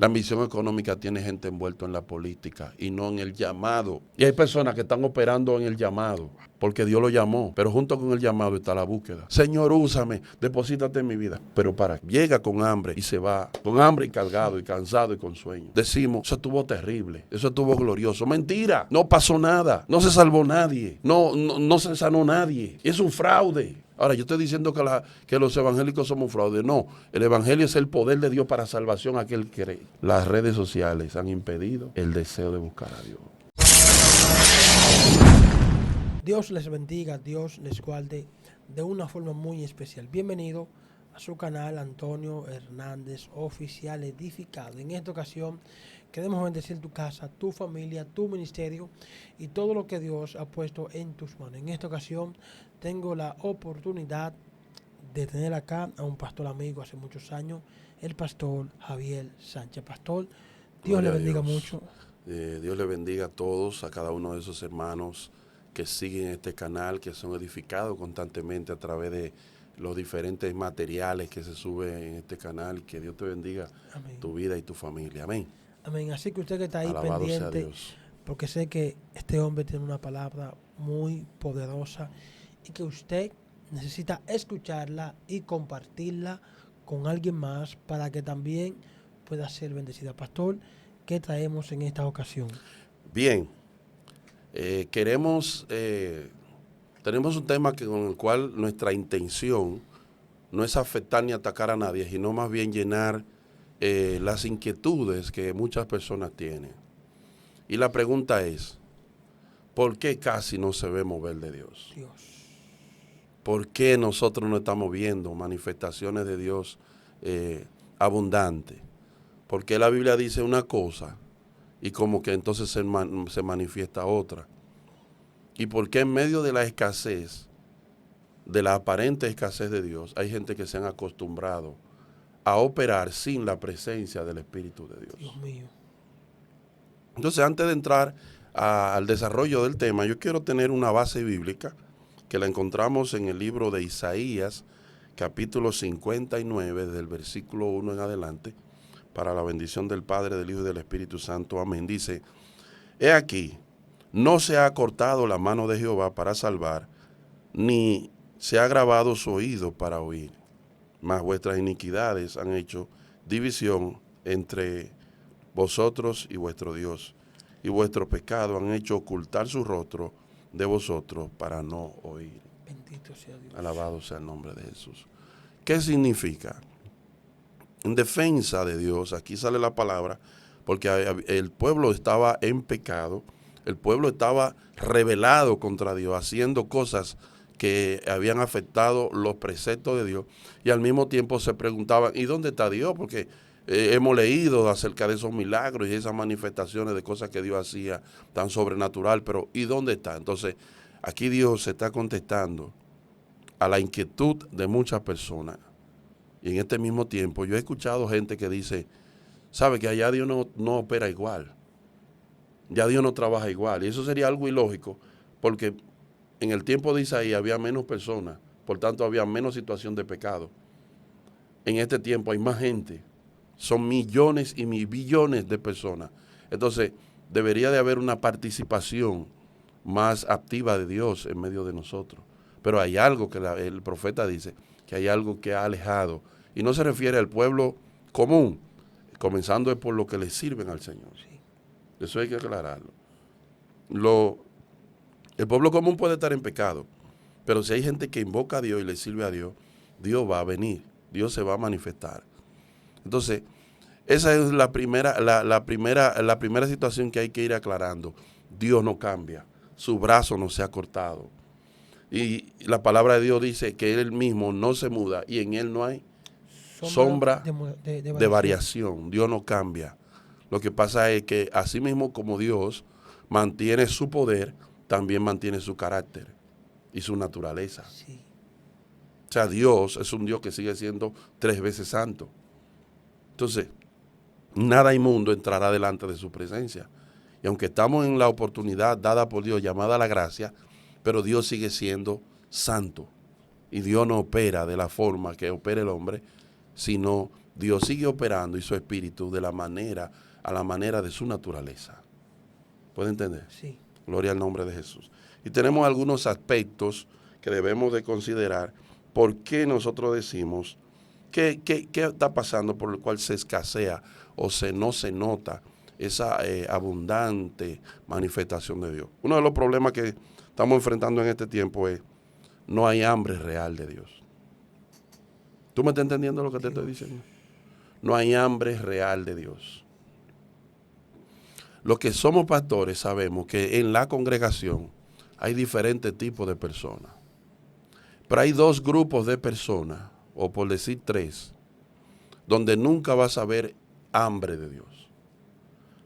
La ambición económica tiene gente envuelta en la política y no en el llamado. Y hay personas que están operando en el llamado porque Dios lo llamó, pero junto con el llamado está la búsqueda. Señor, úsame, deposítate en mi vida. Pero llega con hambre y se va, con hambre y cargado y cansado y con sueño. Decimos, eso estuvo terrible, eso estuvo glorioso. Mentira, no pasó nada, no se salvó nadie, no se sanó nadie. Es un fraude. Ahora, yo estoy diciendo que los evangélicos somos fraude. No, el evangelio es el poder de Dios para salvación a aquel que cree. Las redes sociales han impedido el deseo de buscar a Dios. Dios les bendiga, Dios les guarde de una forma muy especial. Bienvenido a su canal Antonio Hernández Oficial Edificado. En esta ocasión queremos bendecir tu casa, tu familia, tu ministerio y todo lo que Dios ha puesto en tus manos. En esta ocasión tengo la oportunidad de tener acá a un pastor amigo hace muchos años, el pastor Javier Sánchez. Pastor, Dios le bendiga mucho. Dios le bendiga a todos, a cada uno de esos hermanos que siguen este canal, que son edificados constantemente a través de los diferentes materiales que se suben en este canal. Que Dios te bendiga. Amén. Tu vida y tu familia. Amén. Amén. Así que usted que está ahí Alabado pendiente, porque sé que este hombre tiene una palabra muy poderosa y que usted necesita escucharla y compartirla con alguien más para que también pueda ser bendecida. Pastor, ¿qué traemos en esta ocasión? Bien, tenemos un tema con el cual nuestra intención no es afectar ni atacar a nadie, sino más bien llenar las inquietudes que muchas personas tienen. Y la pregunta es, ¿por qué casi no se ve mover de Dios? ¿Por qué nosotros no estamos viendo manifestaciones de Dios abundantes? ¿Por qué la Biblia dice una cosa y como que entonces se manifiesta otra? ¿Y por qué en medio de la escasez, de la aparente escasez de Dios, hay gente que se han acostumbrado a operar sin la presencia del Espíritu de Dios? Dios mío. Entonces, antes de entrar al desarrollo del tema, yo quiero tener una base bíblica que la encontramos en el libro de Isaías, capítulo 59, del versículo 1 en adelante, para la bendición del Padre, del Hijo y del Espíritu Santo. Amén. Dice, he aquí, no se ha cortado la mano de Jehová para salvar, ni se ha agravado su oído para oír. Mas vuestras iniquidades han hecho división entre vosotros y vuestro Dios, y vuestros pecados han hecho ocultar su rostro de vosotros para no oír. Bendito sea Dios. Alabado sea el nombre de Jesús. ¿Qué significa? En defensa de Dios, aquí sale la palabra, porque el pueblo estaba en pecado, el pueblo estaba rebelado contra Dios, haciendo cosas que habían afectado los preceptos de Dios, y al mismo tiempo se preguntaban, ¿y dónde está Dios? Porque hemos leído acerca de esos milagros y esas manifestaciones de cosas que Dios hacía tan sobrenatural, pero ¿y dónde está? Entonces, aquí Dios se está contestando a la inquietud de muchas personas. Y en este mismo tiempo yo he escuchado gente que dice, sabe que allá Dios no opera igual, ya Dios no trabaja igual. Y eso sería algo ilógico, porque en el tiempo de Isaías había menos personas, por tanto había menos situación de pecado. En este tiempo hay más gente, son millones y billones de personas. Entonces debería de haber una participación más activa de Dios en medio de nosotros. Pero hay algo que el profeta dice, que hay algo que ha alejado. Y no se refiere al pueblo común, comenzando por lo que le sirven al Señor. Sí. Eso hay que aclararlo. El pueblo común puede estar en pecado, pero si hay gente que invoca a Dios y le sirve a Dios, Dios va a venir, Dios se va a manifestar. Entonces, esa es la primera situación que hay que ir aclarando. Dios no cambia, su brazo no se ha cortado. Y la palabra de Dios dice que Él mismo no se muda y en Él no hay sombra de variación. Dios no cambia. Lo que pasa es que así mismo como Dios mantiene su poder, también mantiene su carácter y su naturaleza. Sí. O sea, Dios es un Dios que sigue siendo 3 veces santo. Entonces, nada inmundo entrará delante de su presencia. Y aunque estamos en la oportunidad dada por Dios, llamada a la gracia, pero Dios sigue siendo santo. Y Dios no opera de la forma que opera el hombre, sino Dios sigue operando y su espíritu a la manera de su naturaleza. ¿Puede entender? Sí. Gloria al nombre de Jesús. Y tenemos algunos aspectos que debemos de considerar. ¿Por qué nosotros decimos qué está pasando por el cual se escasea o no se nota esa abundante manifestación de Dios? Uno de los problemas que estamos enfrentando en este tiempo es no hay hambre real de Dios. ¿Tú me estás entendiendo lo que te estoy diciendo? No hay hambre real de Dios. Los que somos pastores sabemos que en la congregación hay diferentes tipos de personas. Pero hay dos grupos de personas, o por decir tres, donde nunca vas a ver hambre de Dios.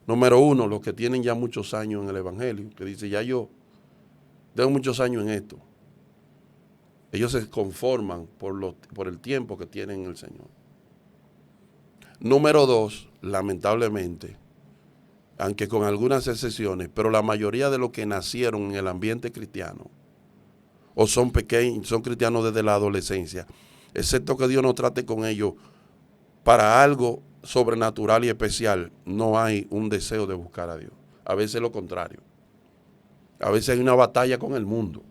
Número uno, los que tienen ya muchos años en el Evangelio, que dice, ya yo tengo muchos años en esto. Ellos se conforman por el tiempo que tienen en el Señor. Número dos, lamentablemente, aunque con algunas excepciones, pero la mayoría de los que nacieron en el ambiente cristiano, o son pequeños, son cristianos desde la adolescencia, excepto que Dios no trate con ellos para algo sobrenatural y especial, no hay un deseo de buscar a Dios. A veces lo contrario. A veces hay una batalla con el mundo.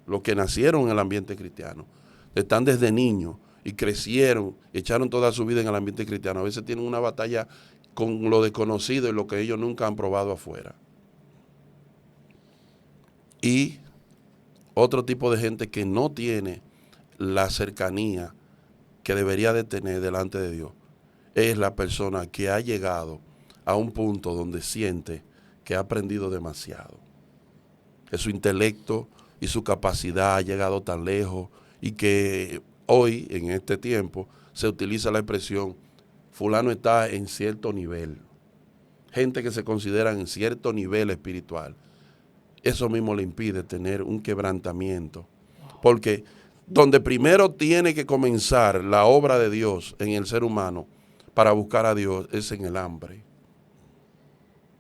Los que nacieron en el ambiente cristiano, están desde niños y crecieron, echaron toda su vida en el ambiente cristiano. A veces tienen una batalla con lo desconocido y lo que ellos nunca han probado afuera. Y otro tipo de gente que no tiene la cercanía que debería de tener delante de Dios es la persona que ha llegado a un punto donde siente que ha aprendido demasiado, que su intelecto y su capacidad ha llegado tan lejos y que hoy, en este tiempo, se utiliza la expresión fulano está en cierto nivel. Gente que se considera en cierto nivel espiritual. Eso mismo le impide tener un quebrantamiento. Porque donde primero tiene que comenzar la obra de Dios en el ser humano para buscar a Dios es en el hambre.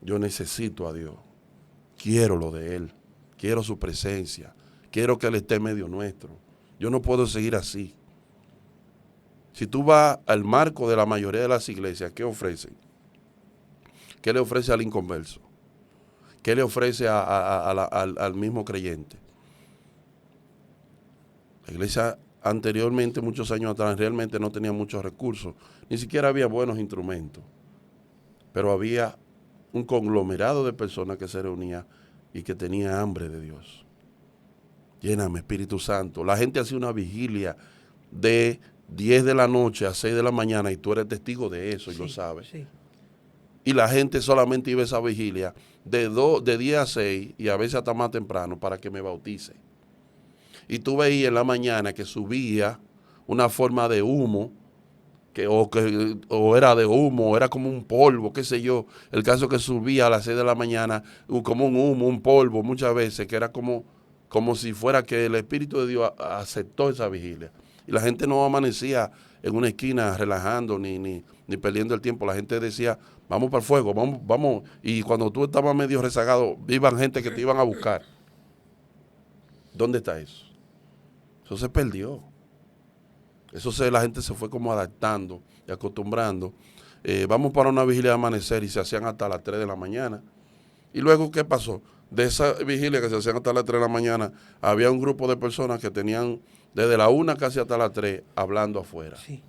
Yo necesito a Dios. Quiero lo de Él. Quiero su presencia. Quiero que Él esté en medio nuestro. Yo no puedo seguir así. Si tú vas al marco de la mayoría de las iglesias, ¿qué ofrecen? ¿Qué le ofrece al inconverso? ¿Qué le ofrece al mismo creyente? La iglesia anteriormente, muchos años atrás, realmente no tenía muchos recursos. Ni siquiera había buenos instrumentos. Pero había un conglomerado de personas que se reunía y que tenía hambre de Dios. Lléname, Espíritu Santo. La gente hacía una vigilia de 10 de la noche a 6 de la mañana y tú eres testigo de eso y lo sabes. Sí. Y la gente solamente iba a esa vigilia de 10 a 6 y a veces hasta más temprano para que me bautice. Y tú veías en la mañana que subía una forma de humo, o era de humo, o era como un polvo, qué sé yo. El caso que subía a las 6 de la mañana como un humo, un polvo, muchas veces, que era como si fuera que el Espíritu de Dios aceptó esa vigilia. Y la gente no amanecía en una esquina relajando ni perdiendo el tiempo. La gente decía, vamos para el fuego, vamos. Y cuando tú estabas medio rezagado, iban gente que te iban a buscar. ¿Dónde está eso? Eso se perdió. La gente se fue como adaptando y acostumbrando. Vamos para una vigilia de amanecer y se hacían hasta las 3 de la mañana. Y luego, ¿qué pasó? De esa vigilia que se hacían hasta las 3 de la mañana, había un grupo de personas que tenían desde la 1 casi hasta las 3 hablando afuera. Sí.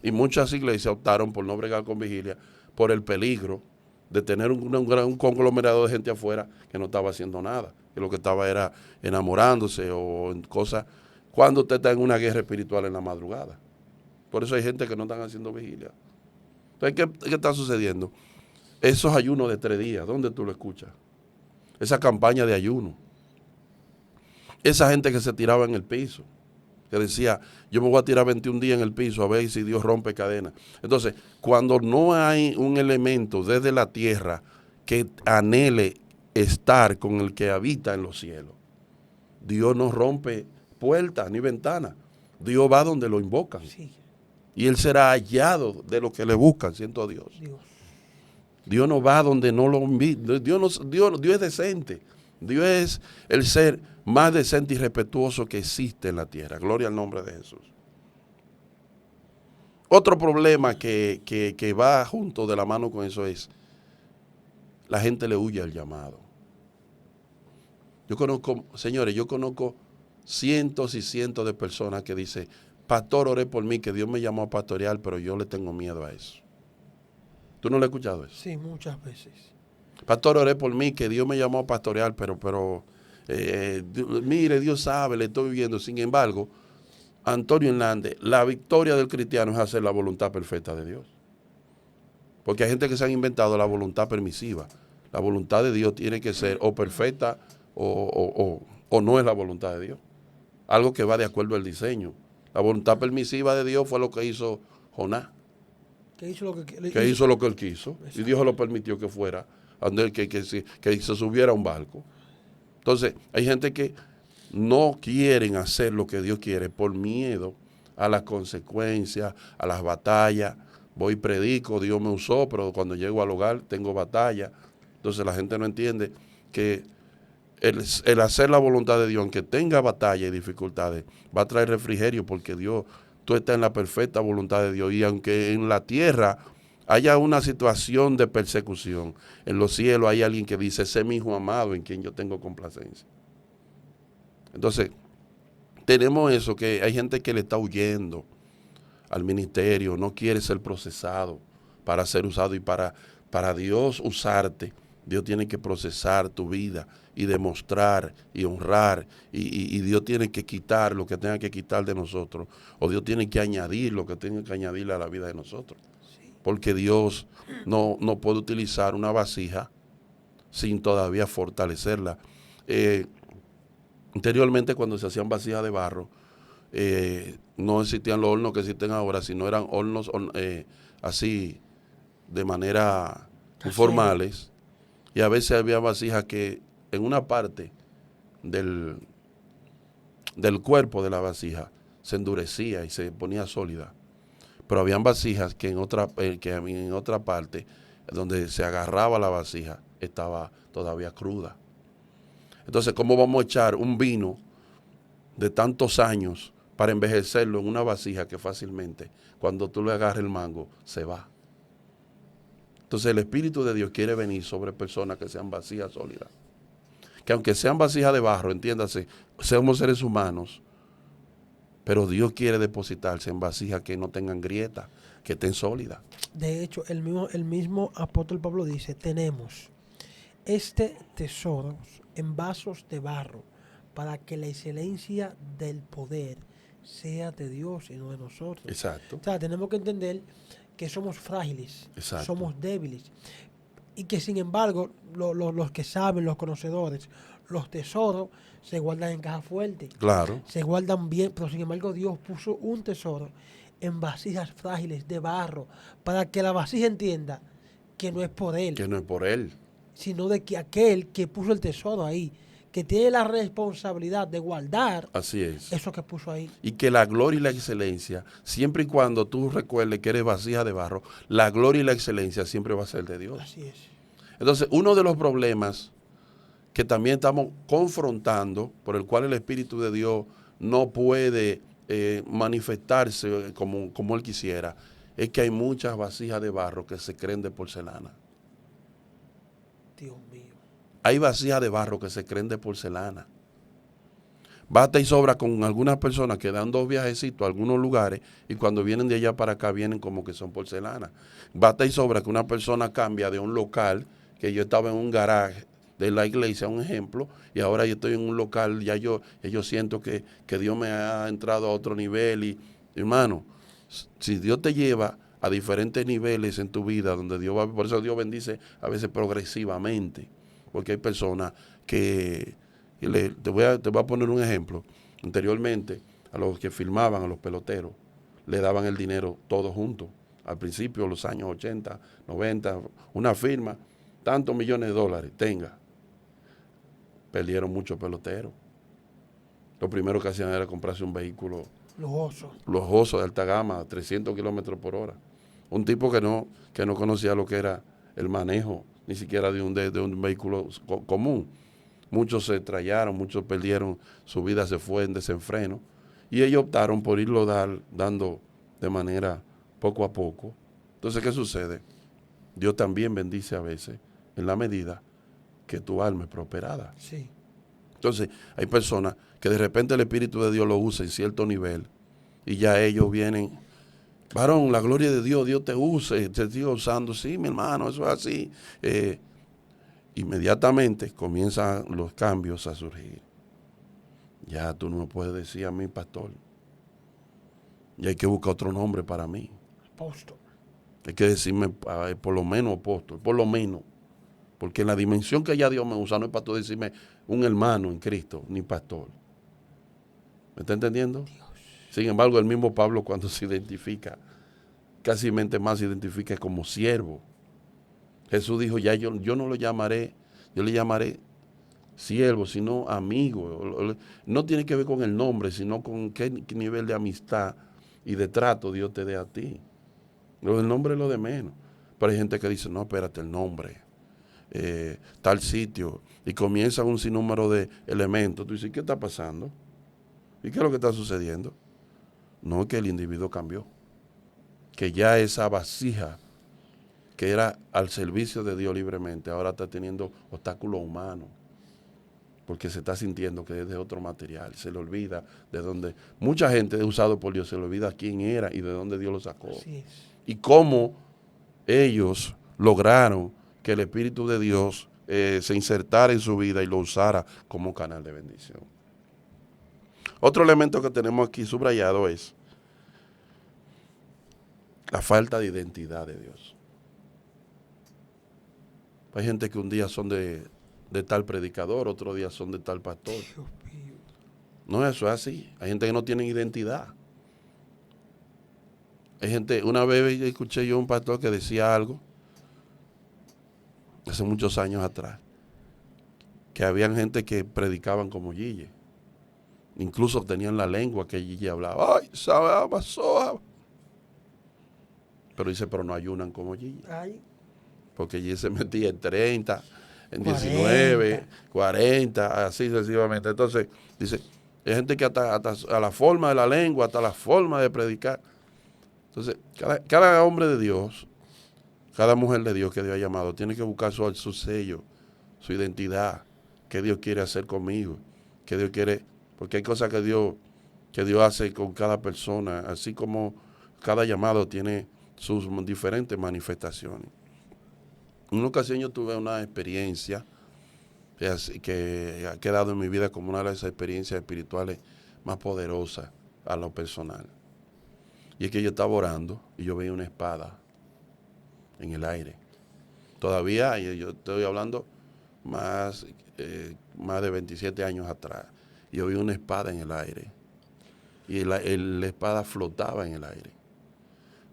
Y muchas iglesias optaron por no bregar con vigilia por el peligro de tener un conglomerado de gente afuera que no estaba haciendo nada, que lo que estaba era enamorándose o en cosas, cuando usted está en una guerra espiritual en la madrugada. Por eso hay gente que no están haciendo vigilia. Entonces, ¿qué está sucediendo? Esos ayunos de 3 días, ¿dónde tú lo escuchas? Esa campaña de ayuno. Esa gente que se tiraba en el piso, que decía, yo me voy a tirar 21 días en el piso a ver si Dios rompe cadenas. Entonces, cuando no hay un elemento desde la tierra que anhele estar con el que habita en los cielos, Dios no rompe puertas ni ventanas. Dios va donde lo invocan. Sí. Y Él será hallado de los que le buscan, siento a Dios. Dios no va donde no lo invita. Dios es decente. Dios es el ser más decente y respetuoso que existe en la tierra. Gloria al nombre de Jesús. Otro problema que va junto de la mano con eso es, la gente le huye al llamado. Señores, yo conozco cientos y cientos de personas que dicen, pastor, oré por mí, que Dios me llamó a pastorear, pero yo le tengo miedo a eso. ¿Tú no lo has escuchado eso? Sí, muchas veces. Pastor, oré por mí, que Dios me llamó a pastorear, pero mire, Dios sabe, le estoy viviendo. Sin embargo, Antonio Hernández, la victoria del cristiano es hacer la voluntad perfecta de Dios. Porque hay gente que se han inventado la voluntad permisiva. La voluntad de Dios tiene que ser o perfecta o no es la voluntad de Dios. Algo que va de acuerdo al diseño. La voluntad permisiva de Dios fue lo que hizo Jonás. Que hizo lo Hizo lo que él quiso. Exacto. Y Dios lo permitió que fuera, que se subiera a un barco. Entonces, hay gente que no quieren hacer lo que Dios quiere por miedo a las consecuencias, a las batallas. Voy y predico, Dios me usó, pero cuando llego al hogar tengo batalla. Entonces la gente no entiende que el hacer la voluntad de Dios, aunque tenga batalla y dificultades, va a traer refrigerio porque Dios, tú estás en la perfecta voluntad de Dios. Y aunque en la tierra haya una situación de persecución, en los cielos hay alguien que dice, ese es mi hijo amado en quien yo tengo complacencia. Entonces, tenemos eso, que hay gente que le está huyendo al ministerio, no quiere ser procesado para ser usado, y para Dios usarte, Dios tiene que procesar tu vida y demostrar y honrar, y Dios tiene que quitar lo que tenga que quitar de nosotros, o Dios tiene que añadir lo que tenga que añadirle a la vida de nosotros. Porque Dios no puede utilizar una vasija sin todavía fortalecerla. Anteriormente, cuando se hacían vasijas de barro, no existían los hornos que existen ahora, sino eran hornos así de manera informales, y a veces había vasijas que en una parte del cuerpo de la vasija se endurecía y se ponía sólida, pero habían vasijas que en otra parte donde se agarraba la vasija estaba todavía cruda. Entonces, ¿cómo vamos a echar un vino de tantos años para envejecerlo en una vasija que fácilmente, cuando tú le agarres el mango, se va? Entonces el Espíritu de Dios quiere venir sobre personas que sean vasijas sólidas. Que aunque sean vasijas de barro, entiéndase, somos seres humanos, pero Dios quiere depositarse en vasijas que no tengan grieta, que estén sólidas. De hecho, el mismo apóstol Pablo dice, tenemos este tesoro en vasos de barro, para que la excelencia del poder sea de Dios y no de nosotros. Exacto. O sea, tenemos que entender que somos frágiles, Exacto. somos débiles, y que sin embargo los que saben, los conocedores, los tesoros se guardan en caja fuerte, Claro. se guardan bien, pero sin embargo Dios puso un tesoro en vasijas frágiles de barro, para que la vasija entienda que no es por él, Que no es por él, sino de que aquel que puso el tesoro ahí, que tiene la responsabilidad de guardar así es. eso que puso ahí. Y que la gloria y la excelencia, siempre y cuando tú recuerdes que eres vasija de barro, la gloria y la excelencia siempre va a ser de Dios. Así es. Entonces, uno de los problemas que también estamos confrontando, por el cual el Espíritu de Dios no puede manifestarse como Él quisiera, es que hay muchas vasijas de barro que se creen de porcelana. Dios mío. Hay vasijas de barro que se creen de porcelana. Basta y sobra con algunas personas que dan 2 viajecitos a algunos lugares, y cuando vienen de allá para acá vienen como que son porcelana. Basta y sobra que una persona cambia de un local, que yo estaba en un garaje de la iglesia, un ejemplo, y ahora yo estoy en un local, ya yo siento que Dios me ha entrado a otro nivel. Y hermano, si Dios te lleva a diferentes niveles en tu vida, donde Dios va, por eso Dios bendice a veces progresivamente, porque hay personas que, te voy a poner un ejemplo. Anteriormente, a los que firmaban, a los peloteros, le daban el dinero todos juntos. Al principio, los años 80, 90, una firma, tantos millones de dólares, tenga. Perdieron muchos peloteros. Lo primero que hacían era comprarse un vehículo lujoso de alta gama, 300 kilómetros por hora. Un tipo que no conocía lo que era el manejo, ni siquiera de un vehículo común. Muchos se estrellaron, muchos perdieron, su vida se fue en desenfreno, y ellos optaron por irlo dando de manera poco a poco. Entonces, ¿qué sucede? Dios también bendice a veces en la medida que tu alma es prosperada. Sí. Entonces, hay personas que de repente el Espíritu de Dios lo usa en cierto nivel y ya ellos vienen, varón, la gloria de Dios, Dios te use, te sigue usando. Sí, mi hermano, eso es así. Inmediatamente comienzan los cambios a surgir. Ya tú no me puedes decir a mí, pastor. Y hay que buscar otro nombre para mí. Apóstol. Hay que decirme por lo menos apóstol, por lo menos. Porque en la dimensión que ya Dios me usa no es para tú decirme un hermano en Cristo, ni pastor. ¿Me está entendiendo? Dios. Sin embargo, el mismo Pablo cuando se identifica, casi más se identifica como siervo. Jesús dijo, ya yo no lo llamaré, yo le llamaré siervo, sino amigo. No tiene que ver con el nombre, sino con qué nivel de amistad y de trato Dios te dé a ti. El nombre es lo de menos. Pero hay gente que dice, no, espérate, el nombre, tal sitio, y comienza un sinnúmero de elementos. Tú dices, ¿qué está pasando? ¿Y qué es lo que está sucediendo? No, es que el individuo cambió. Que ya esa vasija que era al servicio de Dios libremente, ahora está teniendo obstáculos humanos. Porque se está sintiendo que es de otro material. Se le olvida de dónde. Mucha gente usado por Dios se le olvida quién era y de dónde Dios lo sacó. Así es. Y cómo ellos lograron que el Espíritu de Dios se insertara en su vida y lo usara como canal de bendición. Otro elemento que tenemos aquí subrayado es la falta de identidad de Dios. Hay gente que un día son de tal predicador, otro día son de tal pastor. Dios mío. No, eso es así. Hay gente que no tiene identidad. Hay gente, una vez escuché yo un pastor que decía algo, hace muchos años atrás, que habían gente que predicaban como Gille. Incluso tenían la lengua que Gille hablaba. ¡Ay, sabe, soa! Pero dice, pero no ayunan como Gille. Ay. Porque Gille se metía en 30, en 19, 40, así sucesivamente. Entonces, dice, hay gente que hasta a la forma de la lengua, hasta la forma de predicar. Entonces, cada hombre de Dios, cada mujer de Dios que Dios ha llamado, tiene que buscar su sello, su identidad, qué Dios quiere hacer conmigo, qué Dios quiere, porque hay cosas que Dios hace con cada persona, así como cada llamado tiene sus diferentes manifestaciones. En una ocasión yo tuve una experiencia que ha quedado en mi vida como una de las experiencias espirituales más poderosas a lo personal. Y es que yo estaba orando y yo veía una espada en el aire. Todavía, yo estoy hablando más de 27 años atrás. Yo vi una espada en el aire. Y la espada flotaba en el aire.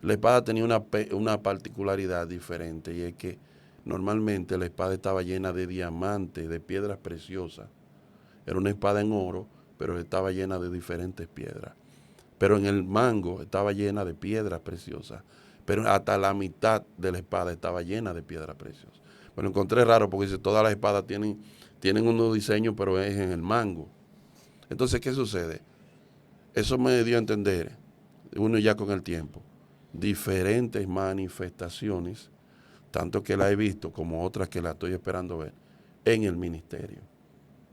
La espada tenía una particularidad diferente, y es que normalmente la espada estaba llena de diamantes, de piedras preciosas. Era una espada en oro, pero estaba llena de diferentes piedras. Pero en el mango estaba llena de piedras preciosas. Pero hasta la mitad de la espada estaba llena de piedras preciosas. Bueno, encontré raro porque dice, todas las espadas tienen unos diseños, pero es en el mango. Entonces, ¿qué sucede? Eso me dio a entender, uno ya con el tiempo, diferentes manifestaciones, tanto que la he visto como otras que la estoy esperando ver, en el ministerio.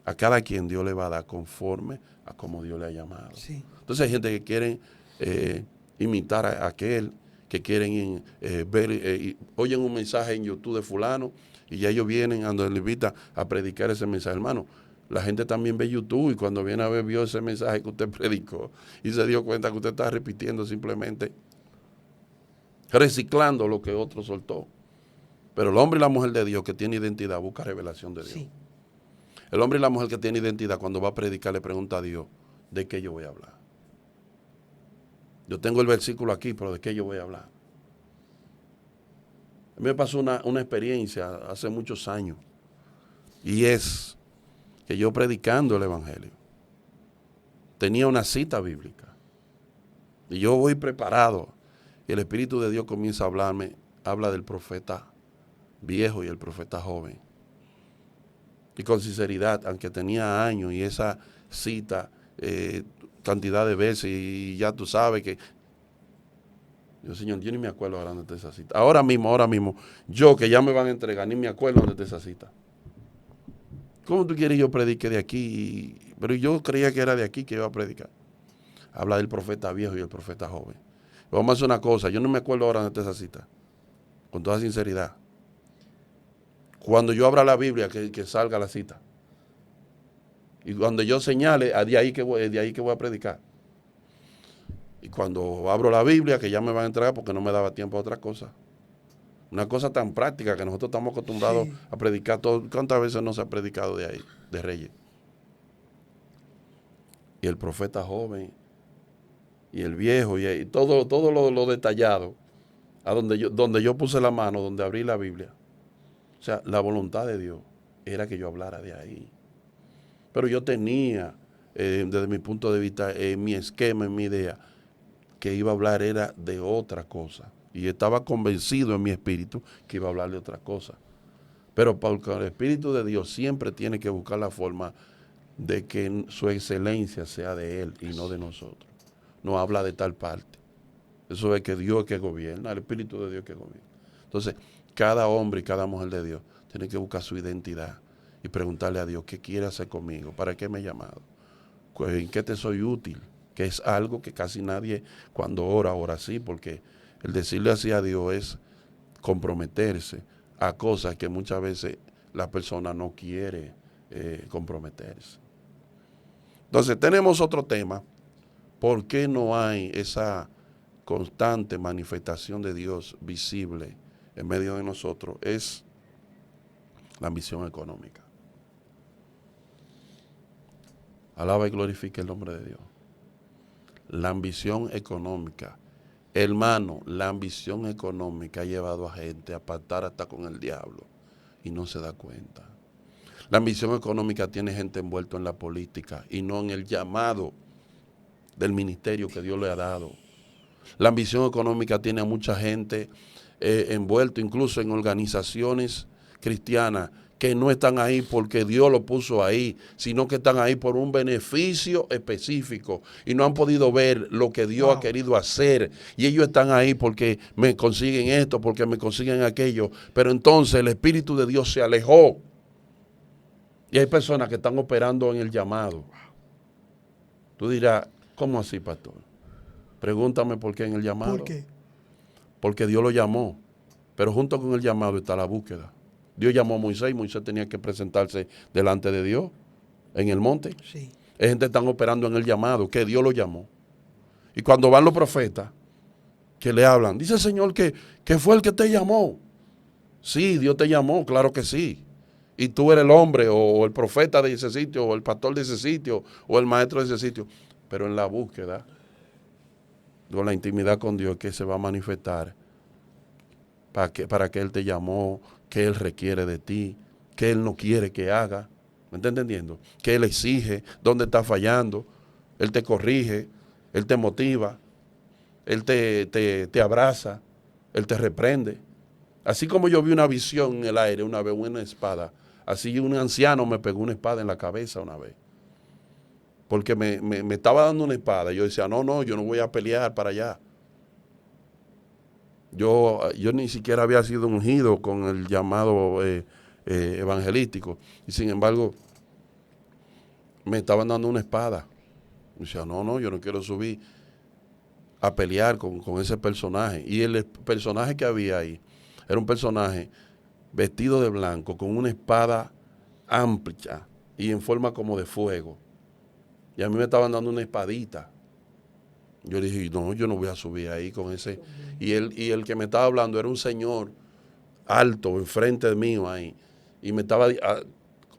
A cada quien Dios le va a dar conforme a como Dios le ha llamado. Sí. Entonces hay gente que quieren imitar a aquel, que quieren ver, oyen un mensaje en YouTube de fulano y ya ellos vienen a donde le invita a predicar ese mensaje. Hermano, la gente también ve YouTube y cuando viene a ver vio ese mensaje que usted predicó y se dio cuenta que usted está repitiendo simplemente, reciclando lo que otro soltó. Pero el hombre y la mujer de Dios que tiene identidad busca revelación de Dios. Sí. El hombre y la mujer que tiene identidad cuando va a predicar le pregunta a Dios, ¿de qué yo voy a hablar? Yo tengo el versículo aquí, pero ¿de qué yo voy a hablar? A mí me pasó una experiencia hace muchos años, y es que yo predicando el Evangelio tenía una cita bíblica y yo voy preparado y el Espíritu de Dios comienza a hablarme, habla del profeta viejo y el profeta joven, y con sinceridad, aunque tenía años y esa cita cantidad de veces y ya tú sabes que Yo, Señor, yo ni me acuerdo ahora dónde está esa cita. Ahora mismo, yo que ya me van a entregar, ni me acuerdo dónde está esa cita. ¿Cómo tú quieres que yo predique de aquí? Pero yo creía que era de aquí que iba a predicar. Habla del profeta viejo y el profeta joven. Vamos a hacer una cosa, yo no me acuerdo ahora dónde está esa cita. Con toda sinceridad. Cuando yo abra la Biblia, que salga la cita. Y cuando yo señale, de ahí que voy a predicar. Y cuando abro la Biblia, que ya me van a entregar porque no me daba tiempo a otra cosa. Una cosa tan práctica que nosotros estamos acostumbrados a predicar todo. ¿Cuántas veces no se ha predicado de ahí, de Reyes? Y el profeta joven, y el viejo, y todo lo detallado, a donde yo puse la mano, donde abrí la Biblia. O sea, la voluntad de Dios era que yo hablara de ahí. Pero yo tenía, desde mi punto de vista, mi esquema, en mi idea, que iba a hablar era de otra cosa. Y estaba convencido en mi espíritu que iba a hablar de otra cosa. Pero porque el Espíritu de Dios siempre tiene que buscar la forma de que su excelencia sea de Él y no de nosotros. No habla de tal parte. Eso es que Dios es que gobierna, el Espíritu de Dios es que gobierna. Entonces, cada hombre y cada mujer de Dios tiene que buscar su identidad y preguntarle a Dios, ¿qué quiere hacer conmigo? ¿Para qué me he llamado? ¿En qué te soy útil? Que es algo que casi nadie cuando ora así, porque el decirle así a Dios es comprometerse a cosas que muchas veces la persona no quiere comprometerse. Entonces tenemos otro tema. ¿Por qué no hay esa constante manifestación de Dios visible en medio de nosotros? Es la ambición económica. Alaba y glorifica el nombre de Dios. La ambición económica. Hermano, la ambición económica ha llevado a gente a pactar hasta con el diablo y no se da cuenta. La ambición económica tiene gente envuelta en la política y no en el llamado del ministerio que Dios le ha dado. La ambición económica tiene a mucha gente envuelto incluso en organizaciones cristianas que no están ahí porque Dios lo puso ahí, sino que están ahí por un beneficio específico y no han podido ver lo que Dios ha querido hacer. Y ellos están ahí porque me consiguen esto, porque me consiguen aquello. Pero entonces el Espíritu de Dios se alejó. Y hay personas que están operando en el llamado. Tú dirás, ¿cómo así, pastor? Pregúntame por qué en el llamado. ¿Por qué? Porque Dios lo llamó. Pero junto con el llamado está la búsqueda. Dios llamó a Moisés y Moisés tenía que presentarse delante de Dios en el monte. Sí. Hay gente que están operando en el llamado, que Dios lo llamó. Y cuando van los profetas, que le hablan, dice el Señor que fue el que te llamó. Sí, Dios te llamó, claro que sí. Y tú eres el hombre o el profeta de ese sitio, o el pastor de ese sitio, o el maestro de ese sitio. Pero en la búsqueda, con la intimidad con Dios, que se va a manifestar para que Él te llamó, que Él requiere de ti, que Él no quiere que haga. ¿Me está entendiendo? Que Él exige, dónde está fallando, Él te corrige, Él te motiva, Él te abraza, Él te reprende. Así como yo vi una visión en el aire una vez, una espada, así un anciano me pegó una espada en la cabeza una vez. Porque me estaba dando una espada. Yo decía, no, yo no voy a pelear para allá. Yo ni siquiera había sido ungido con el llamado evangelístico. Y sin embargo, me estaban dando una espada. Yo decía, no, yo no quiero subir a pelear con ese personaje. Y el personaje que había ahí era un personaje vestido de blanco, con una espada amplia y en forma como de fuego. Y a mí me estaban dando una espadita. Yo dije, no, yo no voy a subir ahí con ese. Y el que me estaba hablando era un señor alto, enfrente de mí ahí. Y me estaba,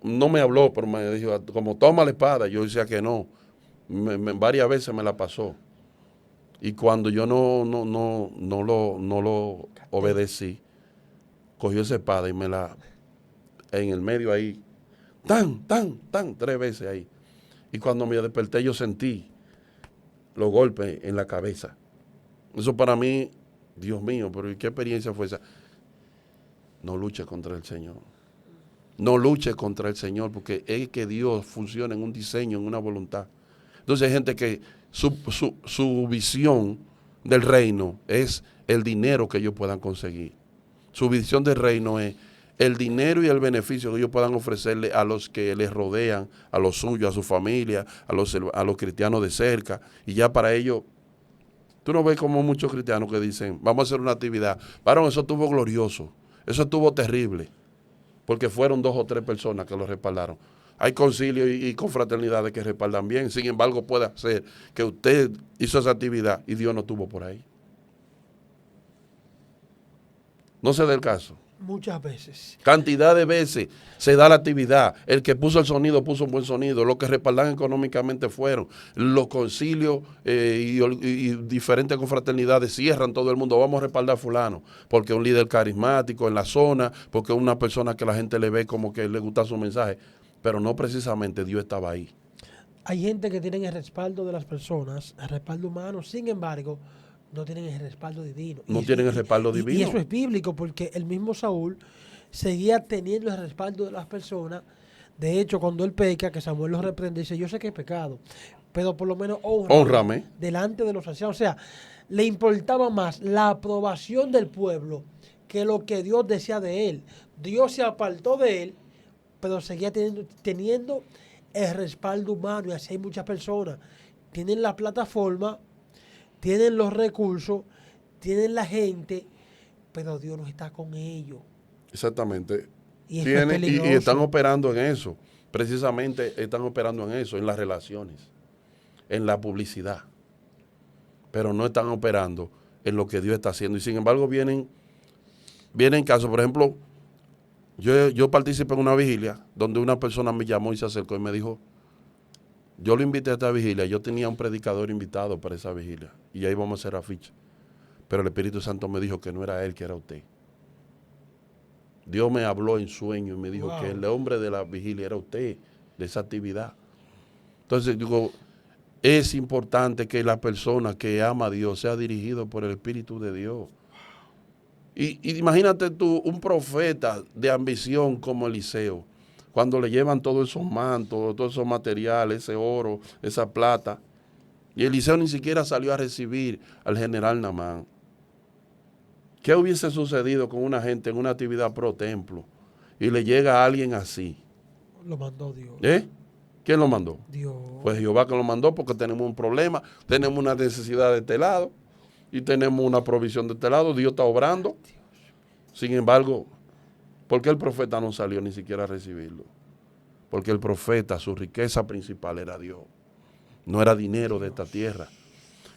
no me habló, pero me dijo, como toma la espada. Yo decía que no. Varias veces me la pasó. Y cuando yo no lo obedecí, cogió esa espada y me la, en el medio ahí, tan, 3 veces ahí. Y cuando me desperté yo sentí los golpes en la cabeza. Eso para mí, Dios mío, pero ¿qué experiencia fue esa? No luche contra el Señor. No luche contra el Señor, porque es que Dios funciona en un diseño, en una voluntad. Entonces hay gente que su visión del reino es el dinero que ellos puedan conseguir. Su visión del reino es el dinero y el beneficio que ellos puedan ofrecerle a los que les rodean, a los suyos, a su familia, a los cristianos de cerca. Y ya para ellos, tú no ves como muchos cristianos que dicen, vamos a hacer una actividad. Varón, eso estuvo glorioso, eso estuvo terrible, porque fueron 2 o 3 personas que lo respaldaron. Hay concilio y confraternidades que respaldan bien. Sin embargo, puede ser que usted hizo esa actividad y Dios no estuvo por ahí. No se dé el caso. Muchas veces. Cantidad de veces se da la actividad. El que puso el sonido puso un buen sonido. Los que respaldan económicamente fueron. Los concilios y diferentes confraternidades cierran todo el mundo. Vamos a respaldar a fulano. Porque es un líder carismático en la zona. Porque es una persona que la gente le ve como que le gusta su mensaje. Pero no precisamente Dios estaba ahí. Hay gente que tiene el respaldo de las personas, el respaldo humano, sin embargo, no tienen el respaldo divino. No tienen el respaldo divino. Y eso es bíblico, porque el mismo Saúl seguía teniendo el respaldo de las personas. De hecho, cuando él peca, que Samuel lo reprende, dice, yo sé que es pecado, pero por lo menos hónrame delante de los ancianos. O sea, le importaba más la aprobación del pueblo que lo que Dios decía de él. Dios se apartó de él, pero seguía teniendo el respaldo humano, y así hay muchas personas. Tienen la plataforma, tienen los recursos, tienen la gente, pero Dios no está con ellos. Exactamente. Y eso es peligroso. Y están operando en eso. Precisamente están operando en eso, en las relaciones, en la publicidad. Pero no están operando en lo que Dios está haciendo. Y sin embargo vienen casos, por ejemplo, yo participé en una vigilia donde una persona me llamó y se acercó y me dijo, yo lo invité a esta vigilia, yo tenía un predicador invitado para esa vigilia y ahí vamos a hacer afiche. Pero el Espíritu Santo me dijo que no era él, que era usted. Dios me habló en sueño y me dijo que el hombre de la vigilia era usted, de esa actividad. Entonces digo, es importante que la persona que ama a Dios sea dirigido por el Espíritu de Dios. Y imagínate tú, un profeta de ambición como Eliseo, cuando le llevan todos esos mantos, todos esos materiales, ese oro, esa plata, y Eliseo ni siquiera salió a recibir al general Naamán. ¿Qué hubiese sucedido con una gente en una actividad pro templo y le llega a alguien así? Lo mandó Dios. ¿Quién lo mandó? Dios. Pues Jehová que lo mandó, porque tenemos un problema, tenemos una necesidad de este lado y tenemos una provisión de este lado. Dios está obrando. Sin embargo, ¿por qué el profeta no salió ni siquiera a recibirlo? Porque el profeta, su riqueza principal era Dios. No era dinero de esta tierra.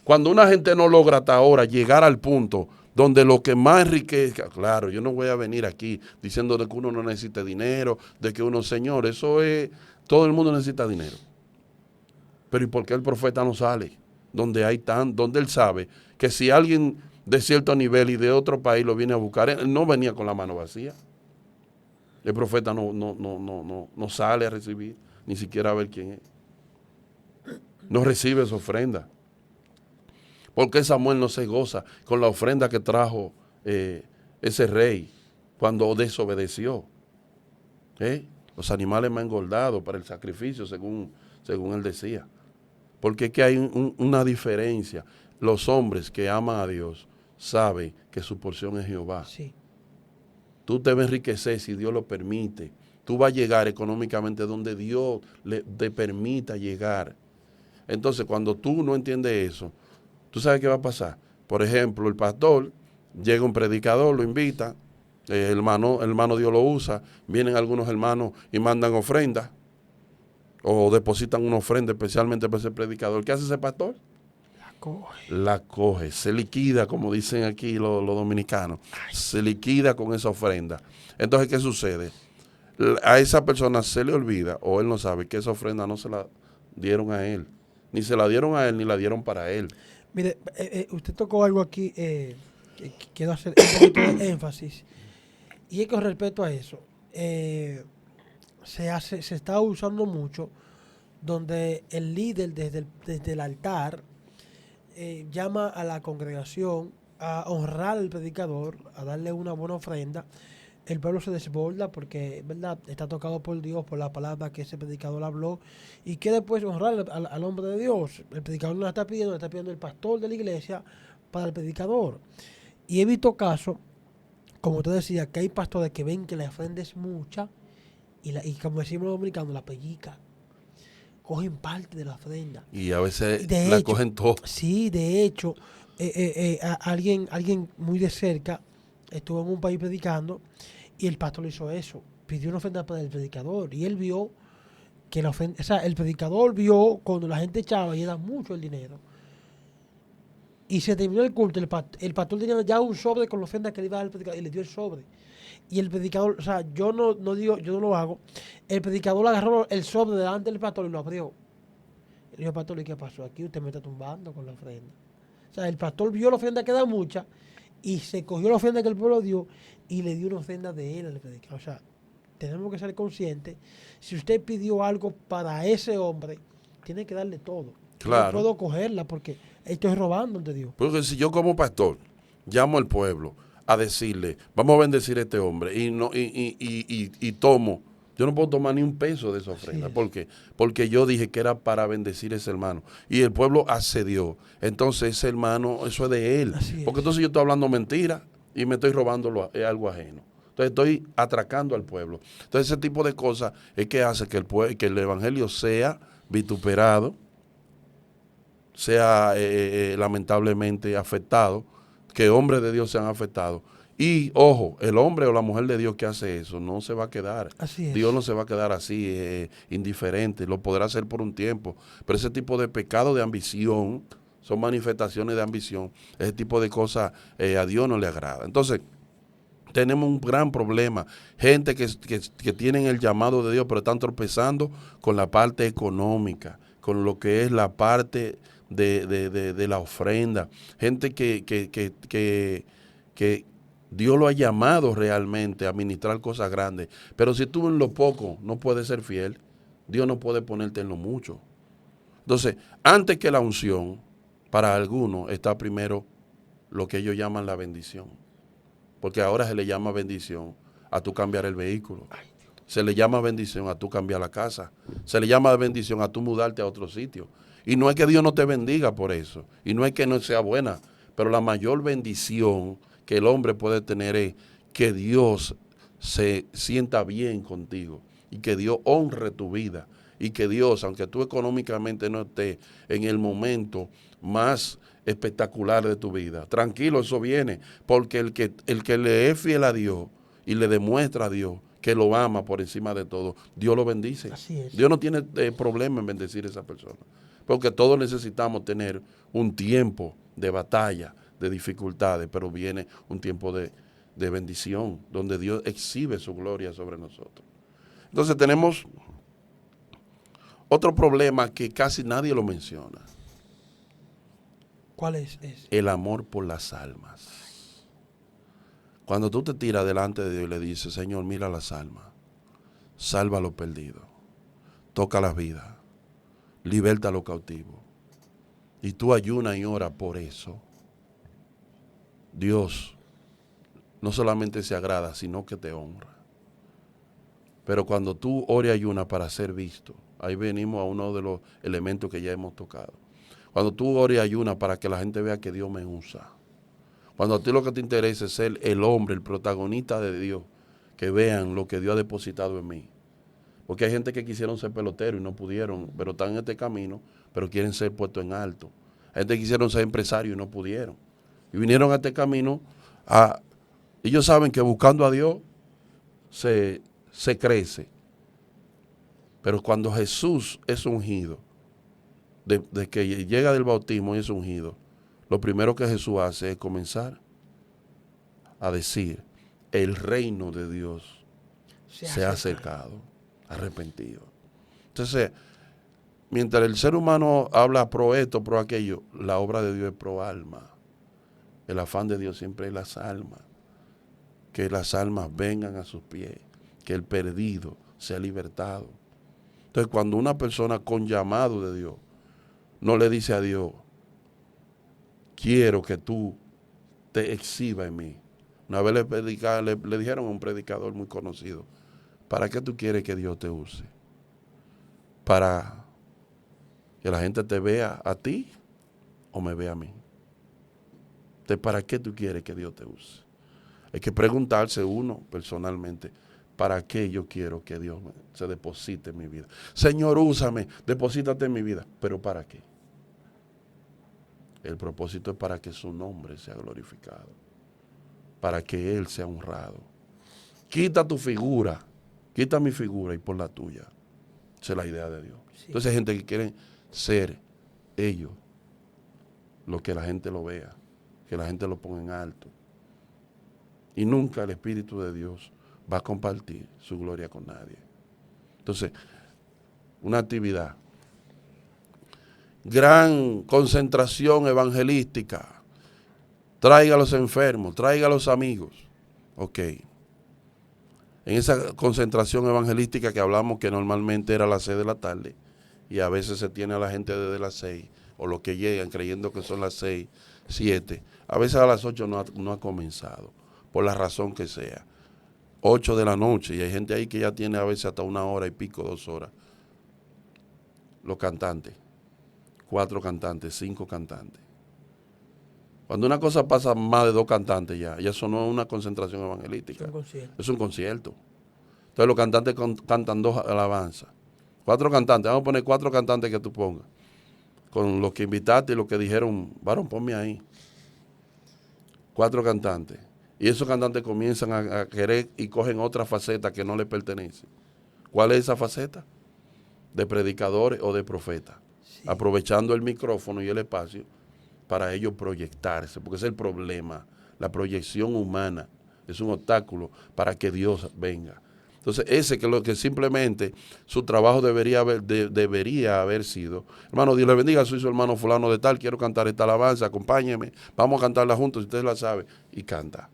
Cuando una gente no logra hasta ahora llegar al punto donde lo que más enriquezca, claro, yo no voy a venir aquí diciendo de que uno no necesita dinero, de que uno, señor, eso es, todo el mundo necesita dinero. Pero ¿y por qué el profeta no sale? Donde él sabe que si alguien de cierto nivel y de otro país lo viene a buscar, él no venía con la mano vacía. El profeta no sale a recibir, ni siquiera a ver quién es. No recibe esa ofrenda. Porque Samuel no se goza con la ofrenda que trajo ese rey cuando desobedeció. Los animales me han engordado para el sacrificio, según él decía. Porque es que hay una diferencia. Los hombres que aman a Dios saben que su porción es Jehová. Sí. Tú te vas a enriquecer si Dios lo permite. Tú vas a llegar económicamente donde Dios te permita llegar. Entonces, cuando tú no entiendes eso, ¿tú sabes qué va a pasar? Por ejemplo, el pastor, llega un predicador, lo invita, el hermano Dios lo usa, vienen algunos hermanos y mandan ofrendas o depositan una ofrenda especialmente para ese predicador. ¿Qué hace ese pastor? La coge, se liquida, como dicen aquí los dominicanos, se liquida con esa ofrenda. Entonces, ¿qué sucede? A esa persona se le olvida o él no sabe que esa ofrenda no se la dieron a él, ni se la dieron a él, ni la dieron para él. Mire, usted tocó algo aquí que quiero hacer un poquito de énfasis, y es con respecto a eso. Se está usando mucho donde el líder desde el altar llama a la congregación a honrar al predicador, a darle una buena ofrenda. El pueblo se desborda porque, ¿verdad?, está tocado por Dios, por la palabra que ese predicador habló, y quiere después honrar al hombre de Dios. El predicador no la está pidiendo, le está pidiendo el pastor de la iglesia para el predicador. Y he visto casos, como tú decías, que hay pastores que ven que la ofrenda es mucha y como decimos los dominicanos, la pellica. Cogen parte de la ofrenda. Y a veces De la hecho, cogen todo. sí, de hecho, alguien muy de cerca estuvo en un país predicando y el pastor le hizo eso. Pidió una ofrenda para el predicador y él vio que la ofrenda, o sea, el predicador vio cuando la gente echaba y era mucho el dinero. Y se terminó el culto, el pastor tenía ya un sobre con la ofrenda que le iba a dar al predicador y le dio el sobre. Y el predicador, o sea, yo no digo, yo no lo hago. El predicador agarró el sobre delante del pastor y lo abrió. Y le dijo, pastor, ¿y qué pasó? Aquí usted me está tumbando con la ofrenda. O sea, el pastor vio la ofrenda que da mucha y se cogió la ofrenda que el pueblo dio y le dio una ofrenda de él al predicador. O sea, tenemos que ser conscientes. Si usted pidió algo para ese hombre, tiene que darle todo. Yo no Claro. puedo cogerla porque estoy robando de Dios. Porque si yo como pastor llamo al pueblo a decirle, vamos a bendecir a este hombre y tomo, yo no puedo tomar ni un peso de esa Así ofrenda. es. ¿Por qué? Porque yo dije que era para bendecir a ese hermano. Y el pueblo accedió. Entonces ese hermano, eso es de él. Así Porque es. entonces yo estoy hablando mentira y me estoy robando algo ajeno. Entonces estoy atracando al pueblo. Entonces ese tipo de cosas es que hace que el evangelio sea vituperado, sea lamentablemente afectado, que hombres de Dios sean afectados. Y ojo, el hombre o la mujer de Dios que hace eso no se va a quedar. Así es. Dios no se va a quedar así, indiferente. Lo podrá hacer por un tiempo. Pero ese tipo de pecado de ambición, son manifestaciones de ambición. Ese tipo de cosas a Dios no le agrada. Entonces, tenemos un gran problema. Gente que tienen el llamado de Dios, pero están tropezando con la parte económica, con lo que es la parte de la ofrenda. Gente que Dios lo ha llamado realmente a ministrar cosas grandes. Pero si tú en lo poco no puedes ser fiel, Dios no puede ponerte en lo mucho. Entonces, antes que la unción, para algunos está primero lo que ellos llaman la bendición. Porque ahora se le llama bendición a tú cambiar el vehículo. Se le llama bendición a tú cambiar la casa. Se le llama bendición a tú mudarte a otro sitio. Y no es que Dios no te bendiga por eso. Y no es que no sea buena. Pero la mayor bendición que el hombre puede tener es que Dios se sienta bien contigo. Y que Dios honre tu vida. Y que Dios, aunque tú económicamente no estés en el momento más espectacular de tu vida, tranquilo, eso viene. Porque el que le es fiel a Dios y le demuestra a Dios que lo ama por encima de todo, Dios lo bendice. Así es. Dios no tiene problema en bendecir a esa persona. Porque todos necesitamos tener un tiempo de batalla, de dificultades, pero viene un tiempo de bendición, donde Dios exhibe su gloria sobre nosotros. Entonces tenemos otro problema que casi nadie lo menciona. ¿Cuál es ese? El amor por las almas. Cuando tú te tiras delante de Dios y le dices, Señor, mira las almas, salva a los perdidos, toca las vidas, liberta a los cautivos, y tú ayunas y oras por eso, Dios no solamente se agrada, sino que te honra. Pero cuando tú ores y ayunas para ser visto, ahí venimos a uno de los elementos que ya hemos tocado. Cuando tú ores y ayunas para que la gente vea que Dios me usa. Cuando a ti lo que te interesa es ser el hombre, el protagonista de Dios, que vean lo que Dios ha depositado en mí. Porque hay gente que quisieron ser peloteros y no pudieron, pero están en este camino, pero quieren ser puestos en alto. Hay gente que quisieron ser empresarios y no pudieron. Y vinieron a este camino, ellos saben que buscando a Dios se crece. Pero cuando Jesús es ungido, de que llega del bautismo y es ungido, lo primero que Jesús hace es comenzar a decir, el reino de Dios se ha acercado, arrepentido. Entonces, mientras el ser humano habla pro esto, pro aquello, la obra de Dios es pro alma. El afán de Dios siempre es las almas. Que las almas vengan a sus pies, que el perdido sea libertado. Entonces, cuando una persona con llamado de Dios no le dice a Dios, quiero que tú te exhibas en mí. Una vez le dijeron a un predicador muy conocido, ¿para qué tú quieres que Dios te use? ¿Para que la gente te vea a ti o me vea a mí? Entonces, ¿para qué tú quieres que Dios te use? Hay que preguntarse uno personalmente, ¿para qué yo quiero que Dios se deposite en mi vida? Señor, úsame, deposítate en mi vida. ¿Pero para qué? El propósito es para que su nombre sea glorificado, para que Él sea honrado. Quita tu figura, quita mi figura y pon la tuya. Esa es la idea de Dios. Sí. Entonces hay gente que quiere ser ellos, lo que la gente lo vea, que la gente lo ponga en alto. Y nunca el Espíritu de Dios va a compartir su gloria con nadie. Entonces, una actividad. Gran concentración evangelística. Traiga a los enfermos, traiga a los amigos. Ok. En esa concentración evangelística que hablamos, que normalmente era a las 6 de la tarde, y a veces se tiene a la gente desde las 6, o los que llegan creyendo que son las 6, 7, a veces a las 8 no ha comenzado, por la razón que sea. 8 de la noche, y hay gente ahí que ya tiene a veces hasta 1 hora y pico, 2 horas. Los cantantes, 4 cantantes, 5 cantantes. Cuando una cosa pasa más de 2 cantantes ya eso no es una concentración evangelística. Es un concierto. Entonces los cantantes cantan 2 alabanzas. 4 cantantes, vamos a poner 4 cantantes que tú pongas. Con los que invitaste y los que dijeron, varón, ponme ahí. 4 cantantes. Y esos cantantes comienzan a querer y cogen otra faceta que no les pertenece. ¿Cuál es esa faceta? De predicadores o de profetas. Sí. Aprovechando el micrófono y el espacio para ellos proyectarse, porque ese es el problema. La proyección humana es un obstáculo para que Dios venga. Entonces, ese que lo que simplemente su trabajo debería haber sido, hermano, Dios le bendiga, soy su hermano fulano de tal, quiero cantar esta alabanza, acompáñeme, vamos a cantarla juntos, si usted la sabe, y canta.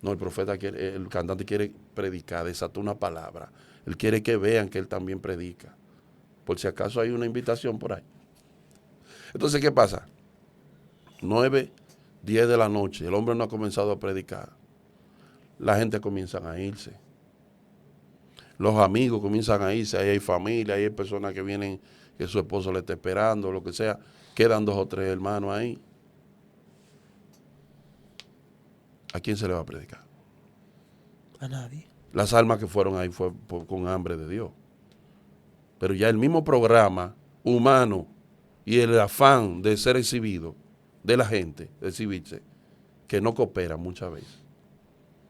No, el cantante quiere predicar, desata una palabra. Él quiere que vean que él también predica. Por si acaso hay una invitación por ahí. Entonces, ¿qué pasa? 9, 10 de la noche, el hombre no ha comenzado a predicar. La gente comienza a irse. Los amigos comienzan a irse, ahí hay familia, ahí hay personas que vienen, que su esposo le está esperando, lo que sea. Quedan 2 o 3 hermanos ahí. ¿A quién se le va a predicar? A nadie. Las almas que fueron ahí fue con hambre de Dios. Pero ya el mismo programa humano y el afán de ser exhibido de la gente, de exhibirse, que no cooperan muchas veces.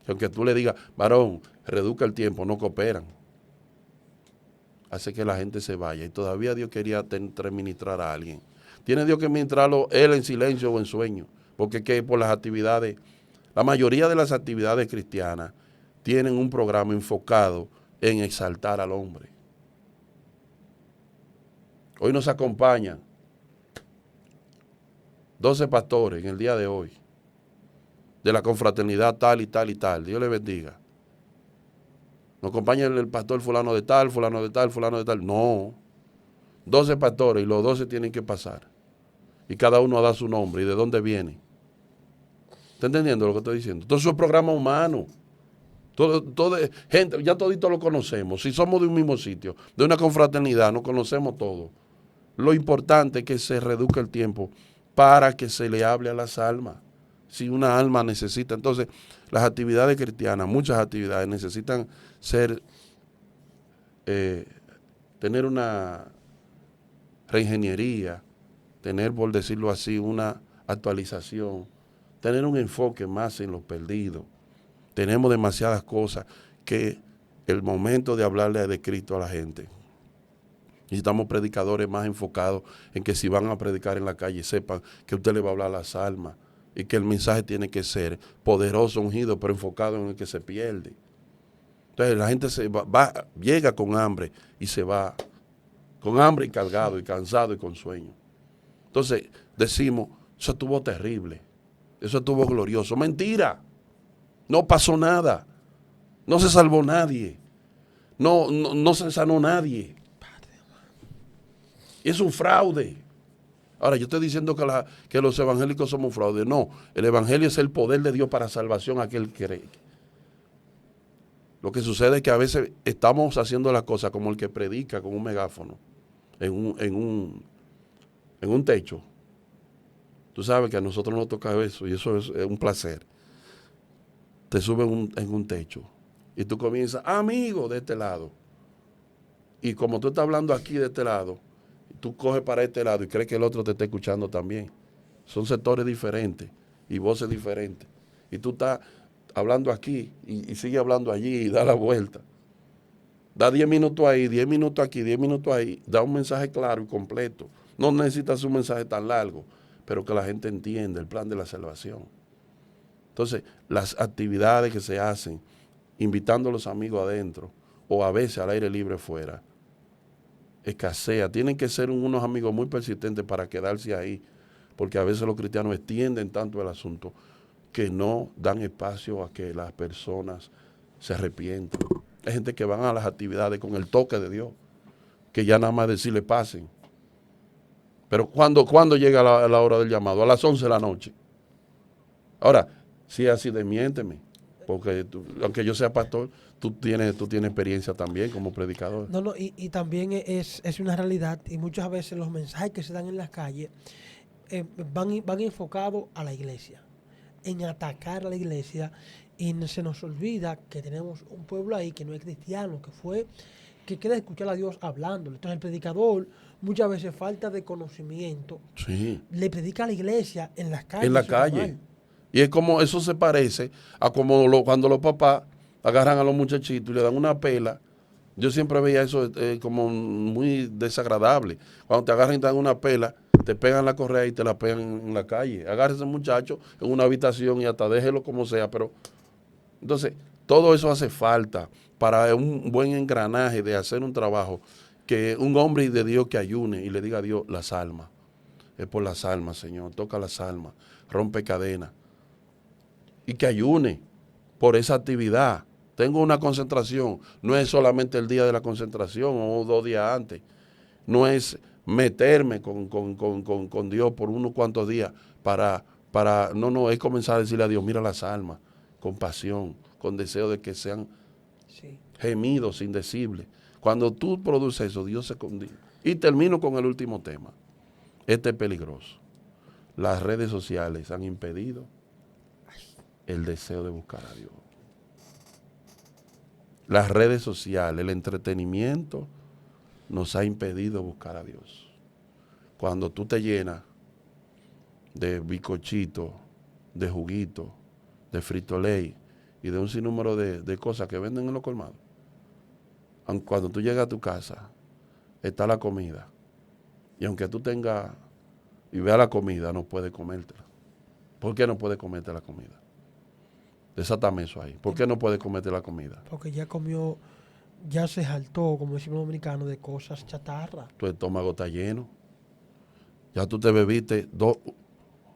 Que aunque tú le digas, varón, reduzca el tiempo, no cooperan. Hace que la gente se vaya. Y todavía Dios quería ministrar a alguien. Tiene Dios que ministrarlo él en silencio o en sueño. Porque es que por las actividades, la mayoría de las actividades cristianas tienen un programa enfocado en exaltar al hombre. Hoy nos acompañan 12 pastores en el día de hoy, de la confraternidad tal y tal y tal. Dios les bendiga. Nos acompaña el pastor fulano de tal, fulano de tal, fulano de tal. No. 12 pastores y los 12 tienen que pasar. Y cada uno da su nombre y de dónde viene. ¿Está entendiendo lo que estoy diciendo? Todo eso es programa humano. Gente, ya todito lo conocemos. Si somos de un mismo sitio, de una confraternidad, nos conocemos todos. Lo importante es que se reduzca el tiempo para que se le hable a las almas. Si una alma necesita, entonces las actividades cristianas, muchas actividades necesitan tener una reingeniería, tener, por decirlo así, una actualización, tener un enfoque más en los perdidos. Tenemos demasiadas cosas que el momento de hablarle de Cristo a la gente. Necesitamos predicadores más enfocados en que si van a predicar en la calle sepan que usted le va a hablar a las almas y que el mensaje tiene que ser poderoso, ungido, pero enfocado en el que se pierde. Entonces la gente llega con hambre y se va con hambre y cargado y cansado y con sueño. Entonces decimos, eso estuvo terrible, eso estuvo glorioso. Mentira, no pasó nada, no se salvó nadie, no se sanó nadie. Es un fraude. Ahora, yo estoy diciendo que los evangélicos somos fraude. No, el evangelio es el poder de Dios para salvación a aquel que cree. Lo que sucede es que a veces estamos haciendo las cosas como el que predica con un megáfono en un techo. Tú sabes que a nosotros nos toca eso y eso es un placer. Te suben en un techo y tú comienzas, amigo, de este lado. Y como tú estás hablando aquí de este lado, tú coges para este lado y crees que el otro te está escuchando también. Son sectores diferentes y voces diferentes. Y tú estás hablando aquí y sigue hablando allí y da la vuelta. Da 10 minutos ahí, 10 minutos aquí, 10 minutos ahí. Da un mensaje claro y completo. No necesitas un mensaje tan largo, pero que la gente entienda el plan de la salvación. Entonces, las actividades que se hacen, invitando a los amigos adentro o a veces al aire libre fuera, escasea. Tienen que ser unos amigos muy persistentes para quedarse ahí, porque a veces los cristianos extienden tanto el asunto que no dan espacio a que las personas se arrepientan. Hay gente que van a las actividades con el toque de Dios, que ya nada más decirle pasen. Pero ¿cuándo llega la hora del llamado? A las 11 de la noche. Ahora, si es así, desmiénteme, porque aunque yo sea pastor, tú tienes experiencia también como predicador. No, no, y también es una realidad, y muchas veces los mensajes que se dan en las calles van enfocados a la iglesia, en atacar a la iglesia, y se nos olvida que tenemos un pueblo ahí que no es cristiano, que quiere escuchar a Dios hablándole. Entonces el predicador, muchas veces falta de conocimiento, Sí. le predica a la iglesia en las calles. En la calle. Y es como, eso se parece a como cuando los papás agarran a los muchachitos y le dan una pela. Yo siempre veía eso como muy desagradable. Cuando te agarran y te dan una pela, te pegan la correa y te la pegan en la calle. Agarra a ese muchacho en una habitación y hasta déjelo como sea. Pero entonces, todo eso hace falta para un buen engranaje de hacer un trabajo, que un hombre de Dios que ayune y le diga a Dios las almas. Es por las almas, Señor. Toca las almas. Rompe cadenas. Y que ayune por esa actividad. Tengo una concentración. No es solamente el día de la concentración o 2 días antes. No es meterme con Dios por unos cuantos días no, es comenzar a decirle a Dios, mira las almas, con pasión, con deseo de que sean gemidos indecibles. Cuando tú produces eso, Dios se condice. Y termino con el último tema. Este es peligroso. Las redes sociales han impedido el deseo de buscar a Dios. Las redes sociales, el entretenimiento nos ha impedido buscar a Dios. Cuando tú te llenas de bizcochito, de juguito, de frito-lay y de un sinnúmero de cosas que venden en los colmados, cuando tú llegas a tu casa, está la comida. Y aunque tú tengas y veas la comida, no puedes comértela. ¿Por qué no puedes comerte la comida? Desátame eso ahí. ¿Por qué no puedes comerte la comida? Porque ya comió, ya se jaltó, como decimos los dominicanos, de cosas chatarra. Tu estómago está lleno. Ya tú te bebiste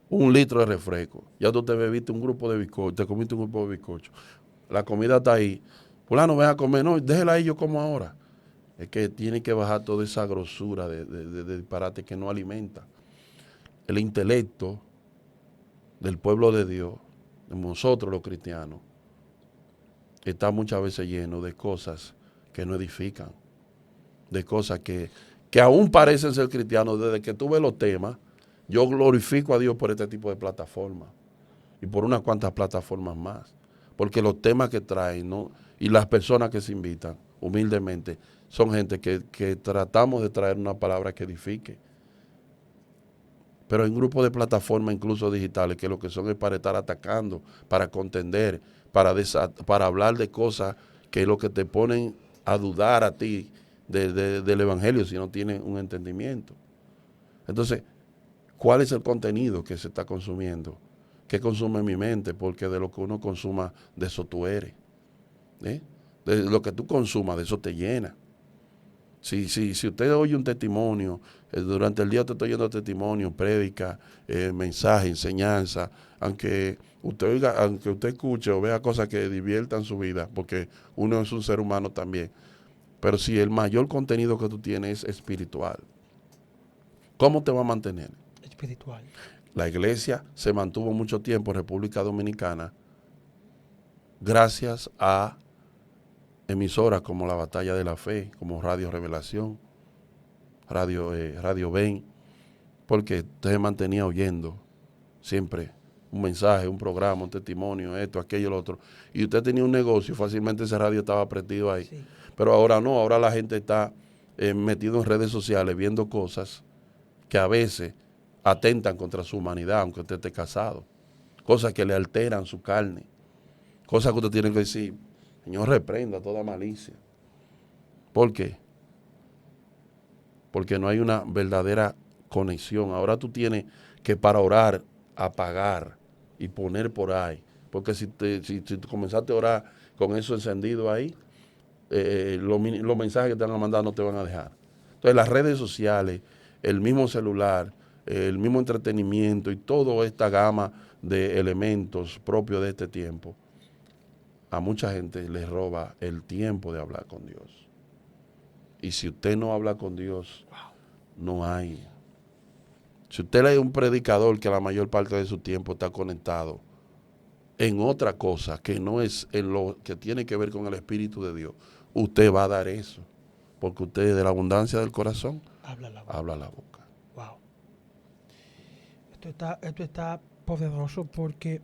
1 litro de refresco. Ya tú te bebiste un grupo de bizcocho. Te comiste un grupo de bizcocho. La comida está ahí. Fulano, ven a comer. No, déjela ahí, yo como ahora. Es que tiene que bajar toda esa grosura de disparate que no alimenta. El intelecto del pueblo de Dios, de nosotros los cristianos, está muchas veces lleno de cosas que no edifican, de cosas que aún parecen ser cristianos. Desde que tú ves los temas, yo glorifico a Dios por este tipo de plataformas y por unas cuantas plataformas más, porque los temas que traen, ¿no? Y las personas que se invitan, humildemente, son gente que tratamos de traer una palabra que edifique. Pero en grupos de plataformas, incluso digitales, que lo que son es para estar atacando, para contender, para hablar de cosas que es lo que te ponen a dudar a ti del evangelio si no tienes un entendimiento. Entonces, ¿cuál es el contenido que se está consumiendo? ¿Qué consume mi mente? Porque de lo que uno consuma, de eso tú eres. De lo que tú consumas, de eso te llena. Si usted oye un testimonio, durante el día te estoy oyendo testimonio, prédica, mensaje, enseñanza, aunque usted escuche o vea cosas que diviertan su vida, porque uno es un ser humano también. Pero si el mayor contenido que tú tienes es espiritual, ¿cómo te va a mantener? Espiritual. La iglesia se mantuvo mucho tiempo en República Dominicana gracias a emisoras como La Batalla de la Fe, como Radio Revelación, Radio Ben, porque usted se mantenía oyendo siempre un mensaje, un programa, un testimonio, esto, aquello, lo otro. Y usted tenía un negocio, fácilmente ese radio estaba prendido ahí. Sí. Pero ahora no, ahora la gente está metido en redes sociales viendo cosas que a veces atentan contra su humanidad, aunque usted esté casado. Cosas que le alteran su carne. Cosas que usted tiene que decir, Señor, reprenda toda malicia. ¿Por qué? Porque no hay una verdadera conexión. Ahora tú tienes que para orar, apagar y poner por ahí. Porque si tú comenzaste a orar con eso encendido ahí, los mensajes que te van a mandar no te van a dejar. Entonces las redes sociales, el mismo celular, el mismo entretenimiento y toda esta gama de elementos propios de este tiempo, a mucha gente les roba el tiempo de hablar con Dios. Y si usted no habla con Dios, no hay. Si usted es un predicador que la mayor parte de su tiempo está conectado en otra cosa que no es en lo que tiene que ver con el Espíritu de Dios, usted va a dar eso. Porque usted de la abundancia del corazón habla la boca. Wow. Esto está poderoso porque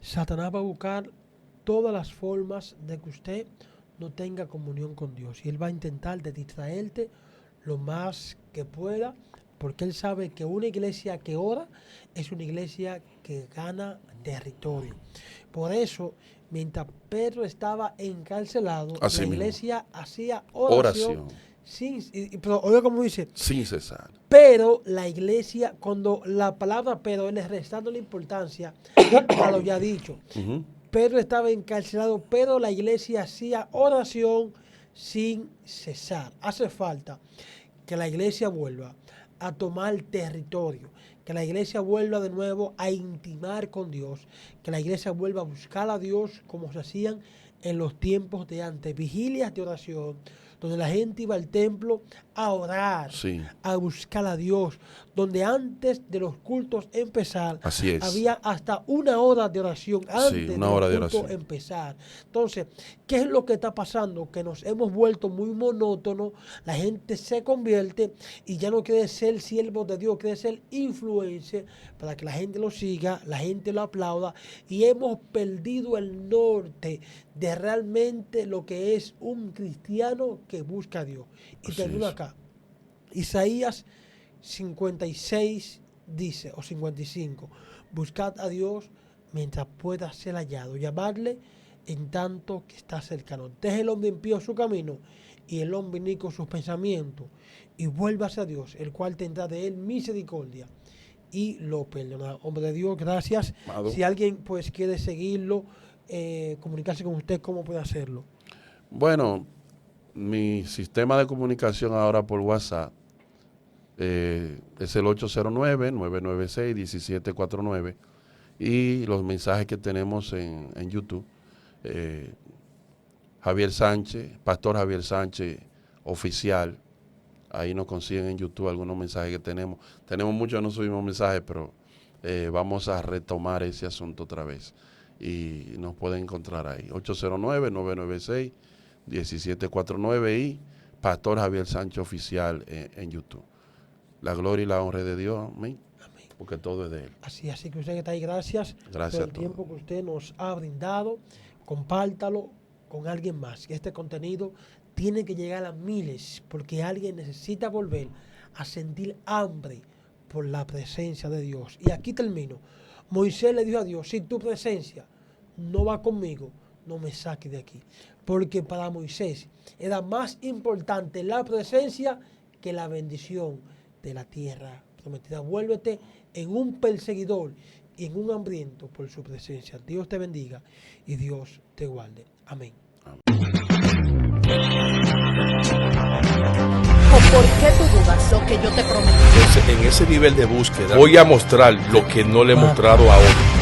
Satanás va a buscar todas las formas de que usted no tenga comunión con Dios. Y él va a intentar de distraerte lo más que pueda, porque él sabe que una iglesia que ora es una iglesia que gana territorio. Por eso, mientras Pedro estaba encarcelado, así la mismo. Iglesia hacía oración. Pero oiga cómo dice. Sin cesar. Pero la iglesia, cuando la palabra Pedro, él es restando la importancia a lo ya dicho. Uh-huh. Pedro estaba encarcelado, pero la iglesia hacía oración sin cesar. Hace falta que la iglesia vuelva a tomar territorio, que la iglesia vuelva de nuevo a intimar con Dios, que la iglesia vuelva a buscar a Dios como se hacían en los tiempos de antes, vigilias de oración, donde la gente iba al templo a orar, sí, a buscar a Dios, donde antes de los cultos empezar, había hasta una hora de oración antes de los cultos empezar. Entonces, ¿qué es lo que está pasando? Que nos hemos vuelto muy monótonos, la gente se convierte y ya no quiere ser siervo de Dios, quiere ser influencer para que la gente lo siga, la gente lo aplauda, y hemos perdido el norte de realmente lo que es un cristiano que busca a Dios. Y termino acá. Isaías 56 dice, o 55, buscad a Dios mientras pueda ser hallado, llamarle en tanto que está cercano. Deje el hombre impío su camino y el hombre inicuo sus pensamientos, y vuélvase a Dios, el cual tendrá de él misericordia y lo perdonará. Hombre de Dios, gracias. Amado. Si alguien pues quiere seguirlo, comunicarse con usted, ¿cómo puede hacerlo? Bueno, mi sistema de comunicación ahora por WhatsApp es el 809-996-1749, y los mensajes que tenemos en YouTube, Javier Sánchez, Pastor Javier Sánchez Oficial, ahí nos consiguen en YouTube algunos mensajes que tenemos. Tenemos muchos, no subimos mensajes, pero vamos a retomar ese asunto otra vez y nos pueden encontrar ahí, 809-996-1749 y Pastor Javier Sánchez Oficial en YouTube. La gloria y la honra de Dios, amén. Amén. Porque todo es de Él. Así que usted que está ahí, gracias por el tiempo que usted nos ha brindado. Compártalo con alguien más. Este contenido tiene que llegar a miles, porque alguien necesita volver a sentir hambre por la presencia de Dios. Y aquí termino. Moisés le dijo a Dios, si tu presencia no va conmigo, no me saques de aquí. Porque para Moisés era más importante la presencia que la bendición de la tierra prometida. Vuélvete en un perseguidor y en un hambriento por su presencia. Dios te bendiga y Dios te guarde. Amén. ¿Por qué tú dudas lo que yo te prometí? En ese nivel de búsqueda voy a mostrar lo que no le he mostrado a otros.